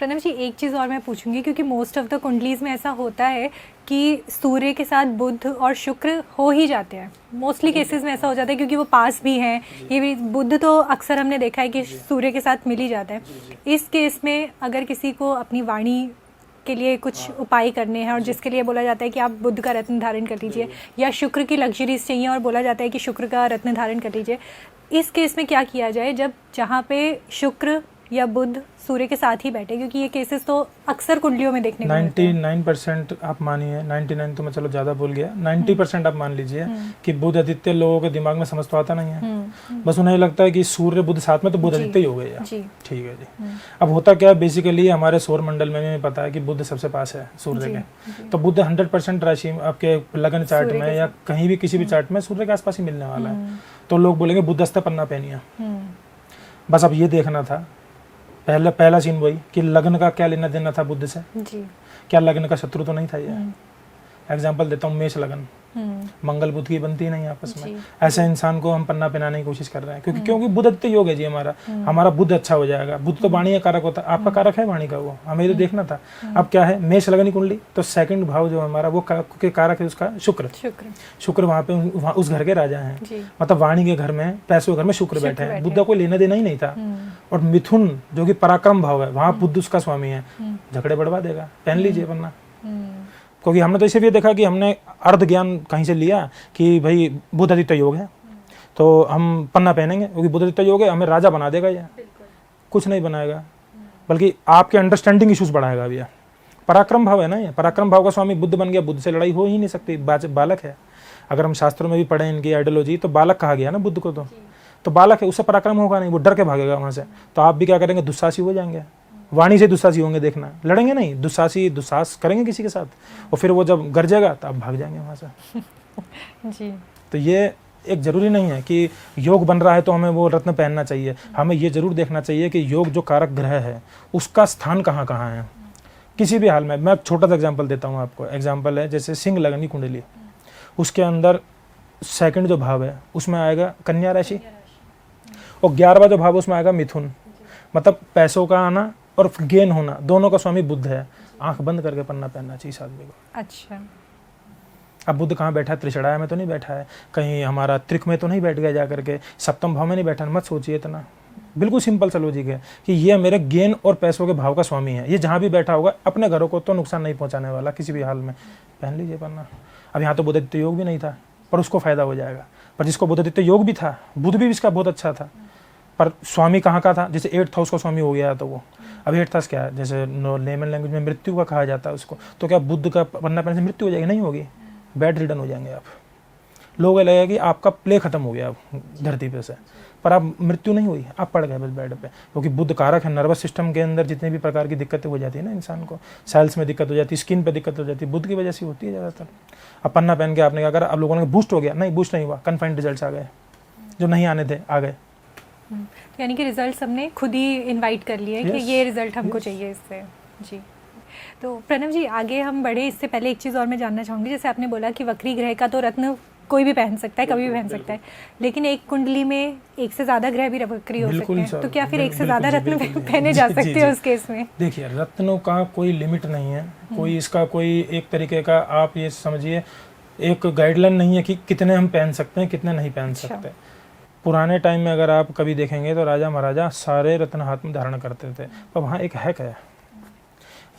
प्रणव जी, एक चीज़ और मैं पूछूंगी, क्योंकि मोस्ट ऑफ द कुंडलीज में ऐसा होता है कि सूर्य के साथ बुध और शुक्र हो ही जाते हैं। मोस्टली केसेस में ऐसा हो जाता है क्योंकि वो पास भी हैं। ये भी बुध तो अक्सर हमने देखा है कि सूर्य के साथ मिल ही जाता है। इस केस में अगर किसी को अपनी वाणी के लिए कुछ उपाय करने हैं और जिसके लिए बोला जाता है कि आप बुध का रत्न धारण कर लीजिए, या शुक्र की लग्जरीज चाहिए और बोला जाता है कि शुक्र का रत्न धारण कर लीजिए, इस केस में क्या किया जाए जब जहाँ पे शुक्र या बुध सूर्य के साथ ही बैठे? क्योंकि ये केसेस तो अक्सर कुंडलियों में देखने को मिलते हैं। 99% आप मानिए, 99 तो मैं चलो ज़्यादा बोल गया, 90% आप मान लीजिए कि बुध आदित्य लोगों के दिमाग में समझ तो आता नहीं है। बस उन्हें लगता है कि सूर्य बुध साथ में तो बुध आदित्य ही हो गए यार। ठीक है जी। अब होता क्या है, बेसिकली हमारे सौर मंडल में भी पता है कि बुध सबसे पास है सूर्य के, तो बुध 100% राशि आपके लगन चार्ट में या कहीं भी किसी भी चार्ट में सूर्य के आसपास ही मिलने वाला है। तो लोग बोलेंगे बुधस्थ पन्ना पहनिया। बस अब ये देखना था, पहला सीन वही कि लग्न का क्या लेना देना था बुध से जी। क्या लग्न का शत्रु तो नहीं था ये? एग्जाम्पल देता हूँ, मेष लगन, मंगल बुध की बनती नहीं आपस में। ऐसे इंसान को हम पन्ना पहनाने की कोशिश कर रहे हैं क्योंकि बुध आदित्य योग है जी हमारा बुध अच्छा हो जाएगा। बुध तो वाणी का कारक होता है, आपका कारक है वाणी का, वो हमें तो देखना था। अब क्या है, मेष लगन कुंडली, तो सेकंड भाव जो हमारा वो कारक है उसका शुक्र वहाँ पे उस घर के राजा हैं, मतलब वाणी के घर में, पैसों के घर में शुक्र बैठे हैं। बुद्ध को लेना देना ही नहीं था। और मिथुन जो कि पराक्रम भाव है, वहाँ बुद्ध उसका स्वामी है, झगड़े बढ़वा देगा। पहन लीजिए पन्ना, क्योंकि हमने तो इसे भी देखा कि हमने अर्ध ज्ञान कहीं से लिया कि भाई बुध आदित्य योग है तो हम पन्ना पहनेंगे, क्योंकि बुध आदित्य योग है, हमें राजा बना देगा। ये कुछ नहीं बनाएगा, बल्कि आपके अंडरस्टैंडिंग इश्यूज बढ़ाएगा भैया। पराक्रम भाव है ना, ये पराक्रम भाव का स्वामी बुद्ध बन गया, बुद्ध से लड़ाई हो ही नहीं सकती। बालक है, अगर हम शास्त्रों में भी पढ़े इनकी आइडियोलॉजी, तो बालक कहा गया ना बुद्ध को, तो बालक है, उससे पराक्रम होगा नहीं, वो डर के भागेगा वहां से। तो आप भी क्या करेंगे, दुस्साहसी हो जाएंगे, वाणी से दुस्साहसी होंगे, देखना, लड़ेंगे नहीं, दुस्साहस करेंगे किसी के साथ, और फिर वो जब गरजेगा तो आप भाग जाएंगे वहां से जी। तो ये एक जरूरी नहीं है कि योग बन रहा है तो हमें वो रत्न पहनना चाहिए। हमें ये जरूर देखना चाहिए कि योग जो कारक ग्रह है उसका स्थान कहाँ कहाँ है किसी भी हाल में। मैं छोटा सा एग्जाम्पल देता हूँ आपको। एग्जाम्पल है जैसे सिंह लगन की कुंडली, उसके अंदर सेकंड जो भाव है उसमें आएगा कन्या राशि, और 11वां जो भाव उसमें आएगा मिथुन, मतलब पैसों का आना और गेन होना, दोनों का स्वामी बुद्ध है। आंख बंद करके पन्ना पहनना चाहिए इस आदमी को। अच्छा, अब बुद्ध कहाँ बैठा है? त्रिषणाया में तो नहीं बैठा है, कहीं हमारा त्रिक में तो नहीं बैठ गया जाकर के, सप्तम भाव में नहीं बैठा, मत सोचिए इतना। बिल्कुल सिंपल सा लॉजिक है कि ये मेरे गेन और पैसों के भाव का स्वामी है। ये जहाँ भी बैठा होगा अपने घरों को तो नुकसान नहीं पहुँचाने वाला किसी भी हाल में। पहन लीजिए पन्ना। अब यहाँ तो बुध आदित्य योग भी नहीं था, पर उसको फायदा हो जाएगा। पर जिसको बुध आदित्य योग भी था, बुध भी इसका बहुत अच्छा था, पर स्वामी कहाँ का था? जैसे 8th हाउस का स्वामी हो गया तो वो, अब 8th हाउस क्या है, जैसे लेमन लैंग्वेज में मृत्यु का कहा जाता है उसको। तो क्या बुद्ध का पन्ना पहनने से मृत्यु हो जाएगी? नहीं होगी, बेड रिडन हो जाएंगे आप। लोगों को लगेगा कि आपका प्ले खत्म हो गया धरती पे से, पर आप मृत्यु नहीं हुई, आप पड़ गए बस बेड पे। क्योंकि बुद्ध कारक है, नर्वस सिस्टम के अंदर जितने भी प्रकार की दिक्कतें हो जाती है ना इंसान को, सेल्स में दिक्कत हो जाती है, स्किन पे दिक्कत हो जाती है, बुद्ध की वजह से होती है ज़्यादातर। अब पन्ना पहन के आपने क्या करा, अब लोगों ने बूस्ट हो गया, नहीं बूस्ट नहीं हुआ, कन्फाइंड रिजल्ट आ गए, जो नहीं आने थे आ गए। यानी कि रिजल्ट हमने खुद ही इनवाइट कर लिए कि ये रिजल्ट हमको चाहिए इससे जी। तो प्रणव जी आगे हम बढ़े, इससे पहले एक चीज़ और मैं जानना चाहूँगी। जैसे आपने बोला कि वक्री ग्रह का तो रत्न कोई भी पहन सकता है, कभी भी पहन सकता है, लेकिन एक कुंडली में एक से ज़्यादा ग्रह भी वक्री हो सकते हैं, तो क्या फिर एक से ज़्यादा रत्न पहने जा सकते हैं उस केस में? देखिए, रत्नों का कोई लिमिट नहीं है, कोई इसका कोई एक तरीके का आप ये समझिए एक गाइडलाइन नहीं है कि कितने हम पहन सकते हैं कितने नहीं पहन सकते। पुराने टाइम में अगर आप कभी देखेंगे तो राजा महाराजा सारे रत्न हाथ में धारण करते थे, पर वहाँ एक हैक है।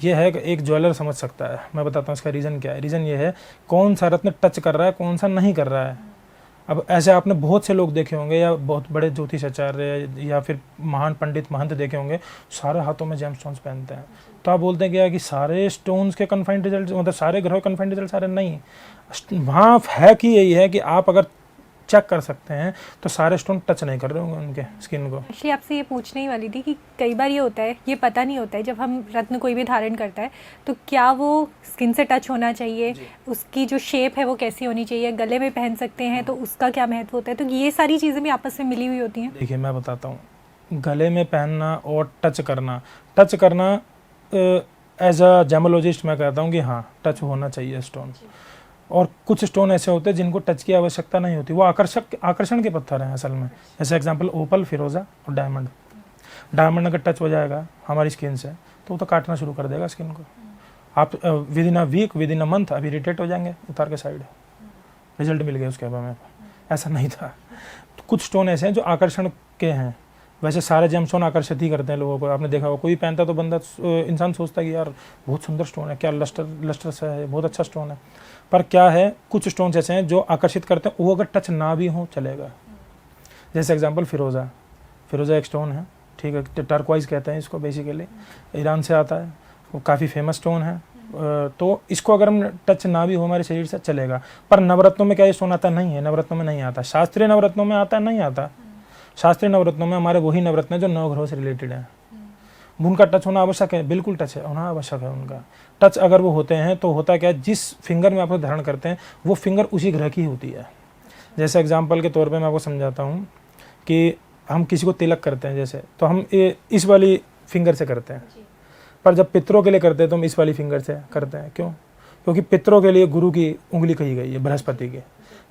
ये हैक एक ज्वेलर समझ सकता है। मैं बताता हूँ इसका रीज़न क्या है। रीज़न ये है कौन सा रत्न टच कर रहा है, कौन सा नहीं कर रहा है। अब ऐसे आपने बहुत से लोग देखे होंगे, या बहुत बड़े ज्योतिषाचार्य या फिर महान पंडित महंत देखे होंगे, सारे हाथों में जेम स्टोन्स पहनते हैं। तो आप बोलते हैं क्या कि सारे स्टोन्स के कन्फाइंड रिजल्ट, मतलब सारे ग्रहों के कन्फाइंड रिजल्ट सारे नहीं। वहाँ हैक ही यही है कि आप अगर चेक कर सकते हैं तो सारे स्टोन टच नहीं कर रहे होंगे उनके स्किन को। एक्चुअली आपसे ये पूछने ही वाली थी कि कई बार ये होता है, ये पता नहीं होता है जब हम रत्न कोई भी धारण करता है तो क्या वो स्किन से टच होना चाहिए, उसकी जो शेप है वो कैसी होनी चाहिए, गले में पहन सकते हैं तो उसका क्या महत्व होता है, तो ये सारी चीज़ें भी आपस में मिली हुई होती हैं। देखिए मैं बताता हूँ, गले में पहनना और टच करना एज अ जेमोलॉजिस्ट मैं कहता हूँ कि हाँ टच होना चाहिए स्टोन। और कुछ स्टोन ऐसे होते हैं जिनको टच की आवश्यकता नहीं होती, वो आकर्षण के पत्थर हैं असल में। जैसे एग्जांपल ओपल, फिरोजा और डायमंड। डायमंड अगर टच हो जाएगा हमारी स्किन से तो वो तो काटना शुरू कर देगा स्किन को। आप within a week, within a month अभी इरिटेट हो जाएंगे, उतार के साइड, रिजल्ट मिल गया उसके बाद में। ऐसा नहीं था। तो कुछ स्टोन ऐसे हैं जो आकर्षण के हैं। वैसे सारे जेमस्टोन आकर्षित ही करते हैं लोगों को, आपने देखा होगा, कोई पहनता तो बंदा इंसान सोचता है कि यार बहुत सुंदर स्टोन है, क्या लस्टर सा है, बहुत अच्छा स्टोन है। पर क्या है, कुछ स्टोन्स ऐसे हैं जो आकर्षित करते हैं, वो अगर टच ना भी हो चलेगा। जैसे एग्जांपल फिरोज़ा एक स्टोन है, ठीक है, टर्कवाइज कहते हैं इसको, बेसिकली ईरान से आता है, वो काफ़ी फेमस स्टोन है। तो इसको अगर हम टच ना भी हो हमारे शरीर से चलेगा। पर नवरत्नों में क्या ये स्टोन आता नहीं है? नवरत्नों में नहीं आता। शास्त्रीय नवरत्नों में आता है? नहीं आता। शास्त्रीय नवरत्नों में हमारे वही नवरत्न है जो नवग्रहों से रिलेटेड है। उनका टच होना आवश्यक है, बिल्कुल टच है, होना आवश्यक है उनका। टच अगर वो होते हैं तो होता क्या है, जिस फिंगर में आप धारण करते हैं वो फिंगर उसी ग्रह की होती है। जैसे एग्जाम्पल के तौर पर मैं आपको समझाता हूँ कि हम किसी को तिलक करते हैं जैसे, तो हम इस वाली फिंगर से करते हैं। पर जब पितरों के लिए करते हैं तो हम इस वाली फिंगर से करते हैं। क्यों? क्योंकि पितरों के लिए गुरु की उंगली कही गई है, बृहस्पति के,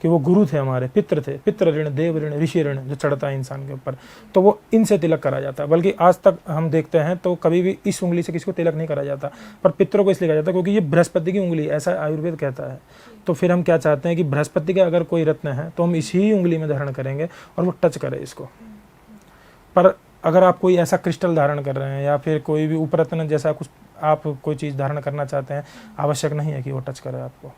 कि वो गुरु थे हमारे, पितृ थे, पितृ ऋण, देव ऋण, ऋषि ऋण जो चढ़ता है इंसान के ऊपर, तो वो इनसे तिलक करा जाता है। बल्कि आज तक हम देखते हैं तो कभी भी इस उंगली से किसी को तिलक नहीं करा जाता, पर पितरों को इसलिए कहा जाता है क्योंकि ये बृहस्पति की उंगली है, ऐसा आयुर्वेद कहता है। तो फिर हम क्या चाहते हैं कि बृहस्पति का अगर कोई रत्न है तो हम इसी उंगली में धारण करेंगे और वो टच करे इसको। पर अगर आप कोई ऐसा क्रिस्टल धारण कर रहे हैं या फिर कोई भी उपरत्न जैसा कुछ आप कोई चीज़ धारण करना चाहते हैं, आवश्यक नहीं है कि वो टच करे आपको।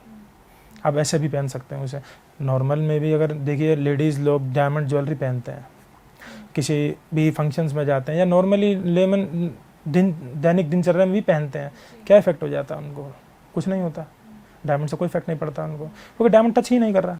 आप ऐसे भी पहन सकते हैं उसे। नॉर्मल में भी अगर देखिए, लेडीज़ लोग डायमंड ज्वेलरी पहनते हैं, किसी भी फंक्शंस में जाते हैं, या नॉर्मली दैनिक दिनचर्या में भी पहनते हैं। क्या इफेक्ट हो जाता है उनको? कुछ नहीं होता। डायमंड से कोई इफेक्ट नहीं पड़ता उनको, क्योंकि डायमंड टच ही नहीं कर रहा।